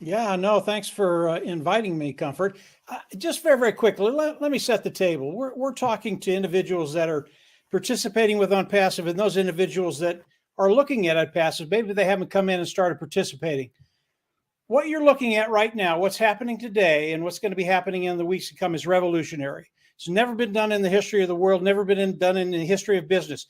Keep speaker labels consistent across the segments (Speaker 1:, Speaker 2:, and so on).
Speaker 1: Yeah, no, thanks for inviting me, Comfort. Just very, very quickly, let me set the table. We're talking to individuals that are participating with OnPassive and those individuals that are looking at OnPassive. Maybe they haven't come in and started participating. What you're looking at right now, what's happening today and what's going to be happening in the weeks to come is revolutionary. It's never been done in the history of the world, never been done in the history of business.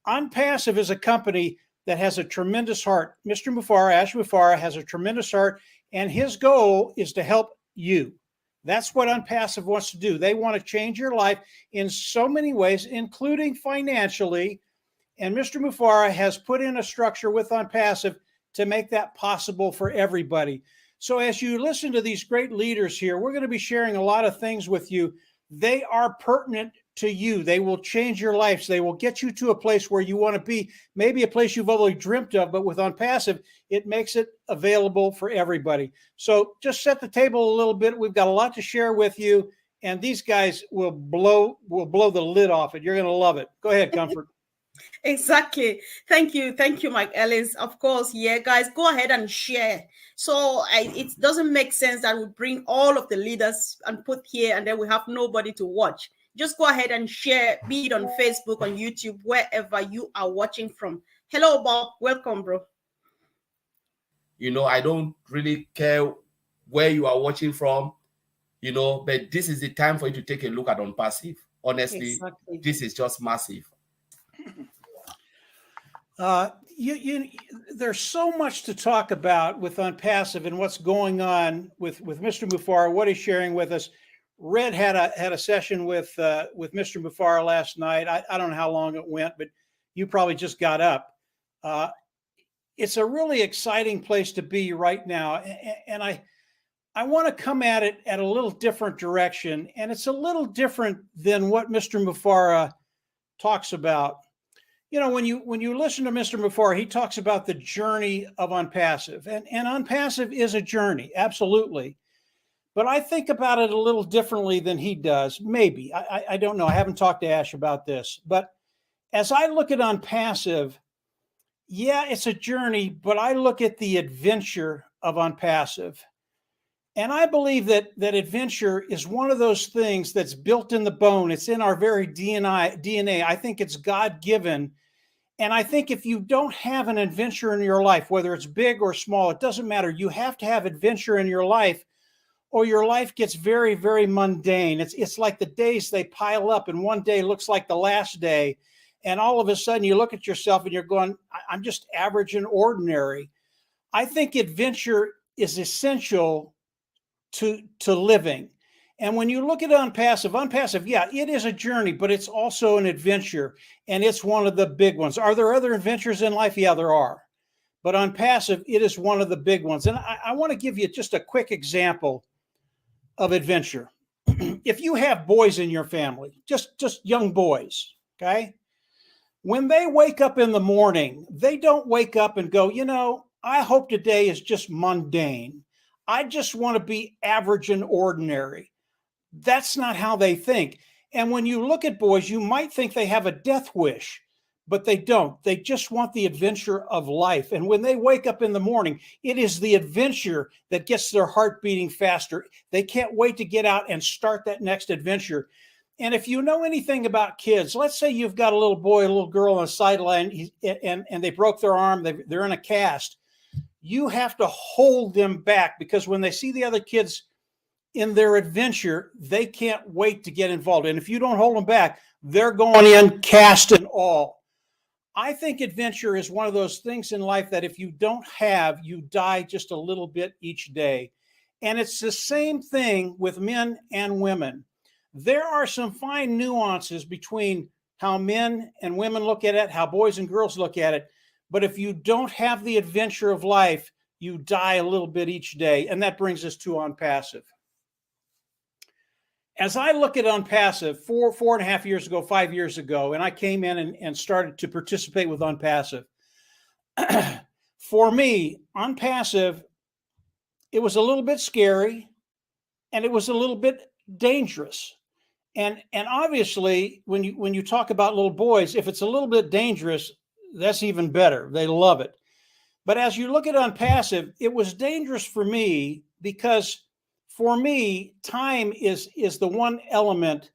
Speaker 1: OnPassive is a company that has a tremendous heart. Mr. Mufara, Ash Mufara, has a tremendous heart, and his goal is to help you. That's what OnPassive wants to do. They want to change your life in so many ways, including financially. And Mr. Mufara has put in a structure with OnPassive to make that possible for everybody. So as you listen to these great leaders here, we're going to be sharing a lot of things with you. They are pertinent to you. They will change your lives. They will get you to a place where you want to be, maybe a place you've only dreamt of, but with OnPassive, it makes it available for everybody. So just set the table a little bit. We've got a lot to share with you, and these guys will blow the lid off it. You're going to love it. Go ahead, Comfort.
Speaker 2: Exactly. Thank you. Thank you, Mike Ellis. Of course, yeah, guys, go ahead and share. So it doesn't make sense that we bring all of the leaders and put here and then we have nobody to watch. Just go ahead and share, be it on Facebook, on YouTube, wherever you are watching from. Hello, Bob. Welcome, bro.
Speaker 3: I don't really care where you are watching from, but this is the time for you to take a look at OnPassive. Honestly, exactly. This is just massive.
Speaker 1: There's so much to talk about with OnPassive and what's going on with Mr. Mufara, what he's sharing with us. Red had a session with Mr. Mufara last night. I don't know how long it went, but you probably just got up. It's a really exciting place to be right now, and I want to come at it at a little different direction, and it's a little different than what Mr. Mufara talks about. When you listen to Mr. Mufara, he talks about the journey of OnPassive, and OnPassive is a journey, absolutely. But I think about it a little differently than he does. Maybe. I don't know. I haven't talked to Ash about this. But as I look at OnPassive, yeah, it's a journey, but I look at the adventure of OnPassive. And I believe that adventure is one of those things that's built in the bone. It's in our very DNA. I think it's God-given. And I think if you don't have an adventure in your life, whether it's big or small, it doesn't matter. You have to have adventure in your life, or your life gets very, very mundane. It's like the days, they pile up, and one day looks like the last day. And all of a sudden you look at yourself and you're going, I'm just average and ordinary. I think adventure is essential to living. And when you look at OnPassive, yeah, it is a journey, but it's also an adventure, and it's one of the big ones. Are there other adventures in life? Yeah, there are. But OnPassive, it is one of the big ones. And I want to give you just a quick example of adventure. If you have boys in your family, just young boys, okay? When they wake up in the morning, they don't wake up and go, I hope today is just mundane. I just want to be average and ordinary. That's not how they think. And when you look at boys, you might think they have a death wish, but they don't. They just want the adventure of life. And when they wake up in the morning, it is the adventure that gets their heart beating faster. They can't wait to get out and start that next adventure. And if you know anything about kids, let's say you've got a little boy, a little girl on the sideline, and they broke their arm, they're in a cast. You have to hold them back, because when they see the other kids in their adventure, they can't wait to get involved. And if you don't hold them back, they're going in cast and all. I think adventure is one of those things in life that if you don't have, you die just a little bit each day. And it's the same thing with men and women. There are some fine nuances between how men and women look at it, how boys and girls look at it. But if you don't have the adventure of life, you die a little bit each day. And that brings us to OnPassive. As I look at OnPassive 4.5 years ago, 5 years ago, and I came in and started to participate with OnPassive, for me, OnPassive, it was a little bit scary, and it was a little bit dangerous. And obviously, when you talk about little boys, if it's a little bit dangerous, that's even better. They love it. But as you look at ONPASSIVE, it was dangerous for me because for me, time is the one element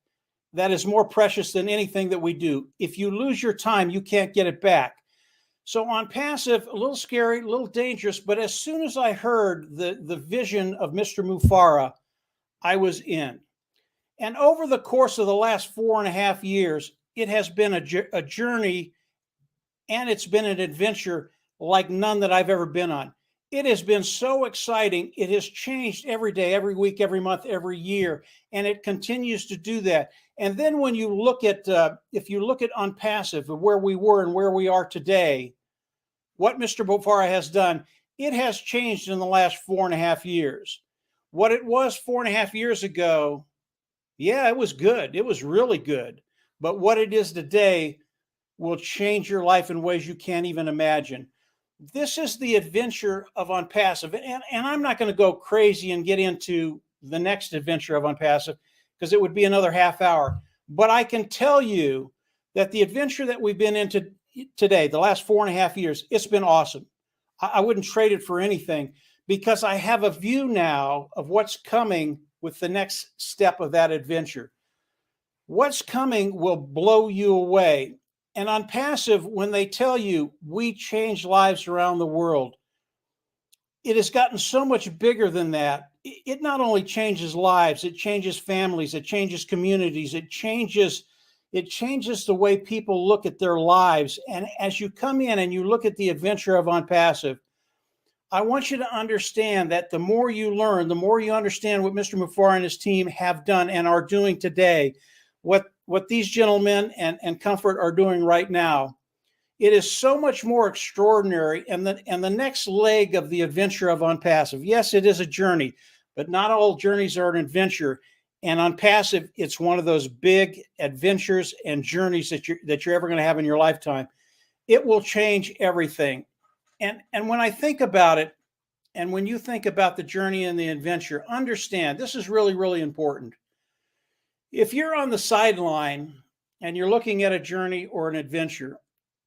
Speaker 1: that is more precious than anything that we do. If you lose your time, you can't get it back. So ONPASSIVE, a little scary, a little dangerous, but as soon as I heard the vision of Mr. Mufara, I was in. And over the course of the last 4.5 years, it has been a journey, and it's been an adventure like none that I've ever been on. It has been so exciting. It has changed every day, every week, every month, every year, and it continues to do that. And then when you look at, if you look at ONPASSIVE, where we were and where we are today, what Mr. Mufara has done, it has changed in the last 4.5 years. What it was 4.5 years ago, yeah, it was good. It was really good. But what it is today will change your life in ways you can't even imagine. This is the adventure of ONPASSIVE. And I'm not going to go crazy and get into the next adventure of ONPASSIVE because it would be another half hour. But I can tell you that the adventure that we've been into today, the last 4.5 years, it's been awesome. I wouldn't trade it for anything because I have a view now of what's coming with the next step of that adventure. What's coming will blow you away. And ONPASSIVE, when they tell you we change lives around the world, it has gotten so much bigger than that. It not only changes lives, it changes families, it changes communities, it changes the way people look at their lives. And as you come in and you look at the adventure of ONPASSIVE, I want you to understand that the more you learn, the more you understand what Mr. Mufara and his team have done and are doing today, what these gentlemen and Comfort are doing right now, it is so much more extraordinary. And the next leg of the adventure of ONPASSIVE, yes, it is a journey, but not all journeys are an adventure. And ONPASSIVE, it's one of those big adventures and journeys that you're ever going to have in your lifetime. It will change everything. And when I think about it, and when you think about the journey and the adventure, understand this is really, really important. If you're on the sideline and you're looking at a journey or an adventure,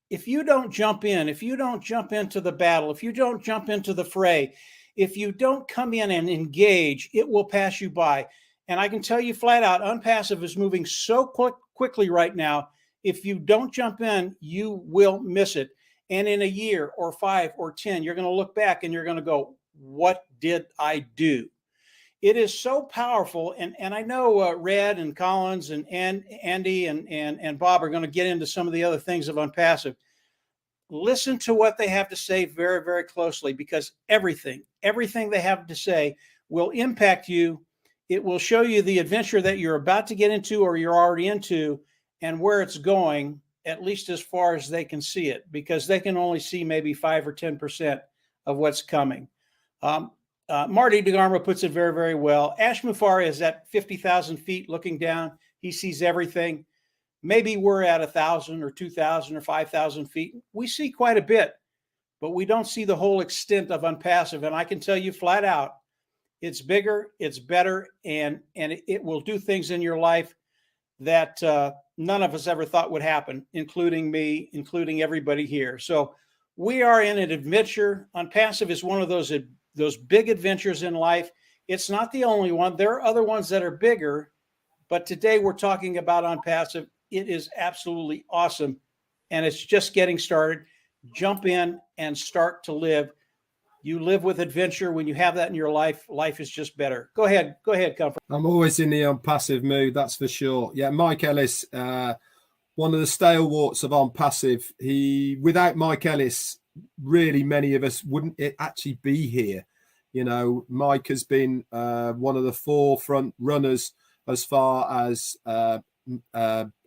Speaker 1: if you don't jump in, if you don't jump into the battle, if you don't jump into the fray, if you don't come in and engage, it will pass you by. And I can tell you flat out, ONPASSIVE is moving so quickly right now. If you don't jump in, you will miss it. And in a year or 5 or 10, you're going to look back and you're going to go, what did I do? It is so powerful. And I know Red and Collins and Andy and Bob are going to get into some of the other things of ONPASSIVE. Listen to what they have to say very, very closely, because everything they have to say will impact you. It will show you the adventure that you're about to get into or you're already into and where it's going, at least as far as they can see it, because they can only see maybe 5 or 10% of what's coming. Marty DeGarmo puts it very, very well. Ash Mufara is at 50,000 feet looking down. He sees everything. Maybe we're at 1,000 or 2,000 or 5,000 feet. We see quite a bit, but we don't see the whole extent of ONPASSIVE. And I can tell you flat out, it's bigger, it's better, and it will do things in your life that none of us ever thought would happen, including me, including everybody here. So we are in an adventure. ONPASSIVE is one of those big adventures in life. It's not the only one. There are other ones that are bigger, but today we're talking about ONPASSIVE. It is absolutely awesome, and it's just getting started. Jump in and start to live. You live with adventure. When you have that in your life, life is just better. Go ahead, Comfort.
Speaker 4: I'm always in the ONPASSIVE mood, that's for sure. Yeah, Mike Ellis, one of the stalwarts of ONPASSIVE. Without Mike Ellis, really many of us wouldn't actually be here. You know, Mike has been one of the forefront runners as far as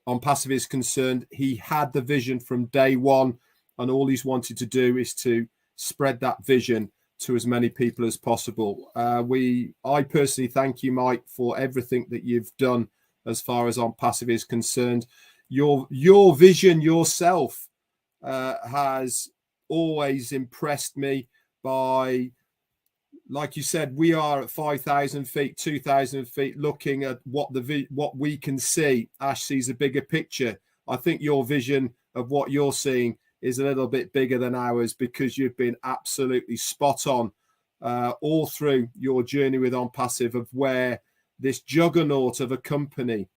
Speaker 4: ONPASSIVE is concerned. He had the vision from day one, and all he's wanted to do is to spread that vision to as many people as possible. I personally thank you, Mike, for everything that you've done as far as ONPASSIVE is concerned. Your vision yourself has always impressed me by, like you said, we are at 5,000 feet, 2,000 feet, looking at what we can see. Ash sees a bigger picture. I think your vision of what you're seeing is a little bit bigger than ours, because you've been absolutely spot on all through your journey with ONPASSIVE of where this juggernaut of a company